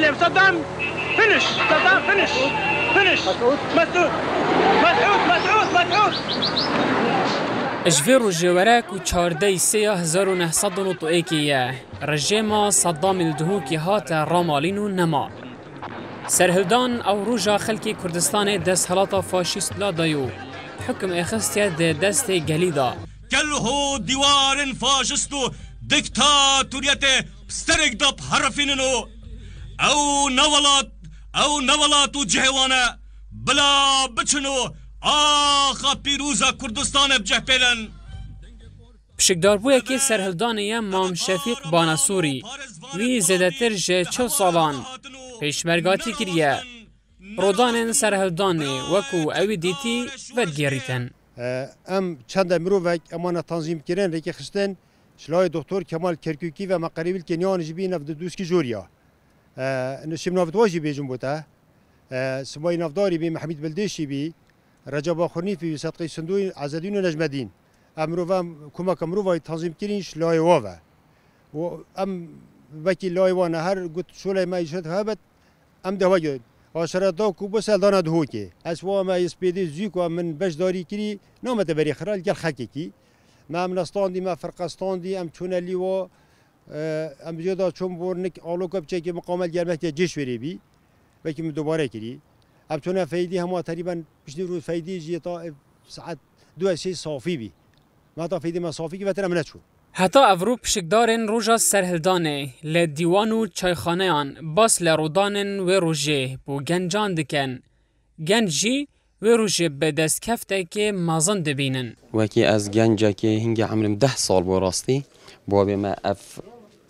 live. Saddam, finish. Saddam, finish. Finish. Masoud. اجوی روژورک و 14/3/1991 رژیم صدام الدهوکی هات رامالین و نما. سرهلدان او روژا خلکی کردستان دست حالات فاشیست لا دایو حکم اخستیا دست گلیدا. کلهو دیوار فاشیست و دیکتاتوریت بسترک داب حرفیننو او نولات و جهوانه بلا بچنو آخا پیروزا کردستان بجه پیلن. پشکدار بویا که سرهلدانی مام شفیق باناسوری وی زدتر جه 40 سالان پیشمرگاتی کریه رودان سرهلدانی وکو اوی دیتی ودگیریتن. ام چند مروفک امانه تنظیم کردن ریکی خستن شلای دکتر کمال کرکوکی و مقریبیل کنیان جبی نفد دوسکی جوریا نشیم نفد واجی بیجم بوده سمای نفداری بی محمد بلدیشی بی رجب آخرنی فی صدقی صندوق عزدین و نجمدین امروفم کمک امروفای تنظیم کردن شلای واوه و ام وکی لای وانه هر گوت شلای ما ایشت هبت ام ده وجد آشرات داو کو بسال دانا دهوکی اسوا ما اسپیدی زیکو من بش داری کری نامت بری خرال گل خکی ما منستان دی ما فرقستان دی ام چونلی و ام زیادا چون ورنک آلوکا بچه که مقامل گرمک جیش وری بی وکی من دوباره کری ام چونه فایدی هم تقریبا بشنی رو فایدی جیتا ساعت 2 صافی بی ما تا فایدی ما صافی کی وتر منچو حتی افرو پشکدارن روژا سرهلدانه لدیوان و چایخانه آن باس لرودانن و روژه بو گنجان دکن گنجی و روژه به دست کفته که مازن دبینن وکی از گنجه که هنگی عمرم 10 سال با راستی با به ما اف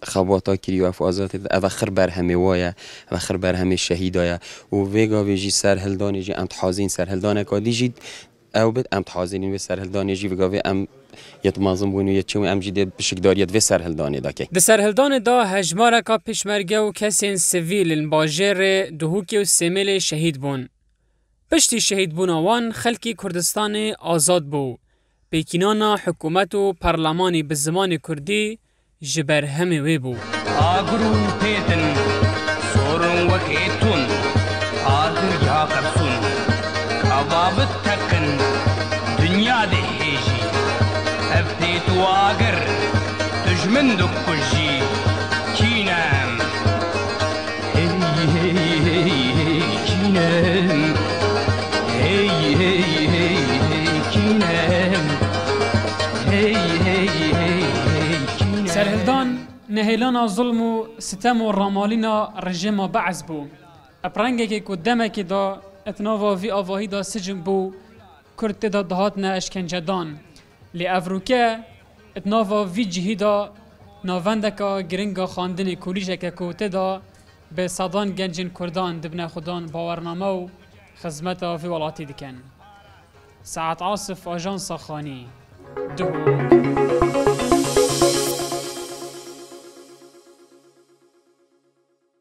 خواتا کری و افوازات اواخر بر همه وایه اواخر بر همه شهیدایا و ویگا ویجی سرهلدانه جی امتحازین سرهلدانه که دیجید او بد امتحازین و سرهلدانه جی ویگا ام یت مازم بونو یت چون ام جدید بشکداریت و سرهلدانه داکی. د سرهلدانه دا هجماره کا پیشمرگه و کسین سیویل باجر دهوکی و سیمل شهید بون. پشتی شهید بون آوان خلکی کردستان آزاد بو. پیکینانا حکومت و پارلمانی به زمان کردی جبر همه وی بو. آگرو پیتن سورن وکیتون آگر یا کرسون کبابت تکن دنیا ده هیجی افتیت واگر دجمن دو کجی کینم هی هی هی کینم هی هی هی کینم هی هی هی کینم. سرهلدان نهیلانا ظلم و ستم و رامالینا رژیم بعض بو. اپرنگه که کدمه که دا اتناوا وی آواهی دا سجن بو کرد دا دهاتنا اشکنجه دان. لی افروکه اتناوا وی جهیدا ناوندکا گرنگا خاندن کولیجه که کوته دا به صدان گنجین کردان دبن خودان باورنامه و خدمت وی ولاتی دکن. ساعت عاصف آژانس خانی دهو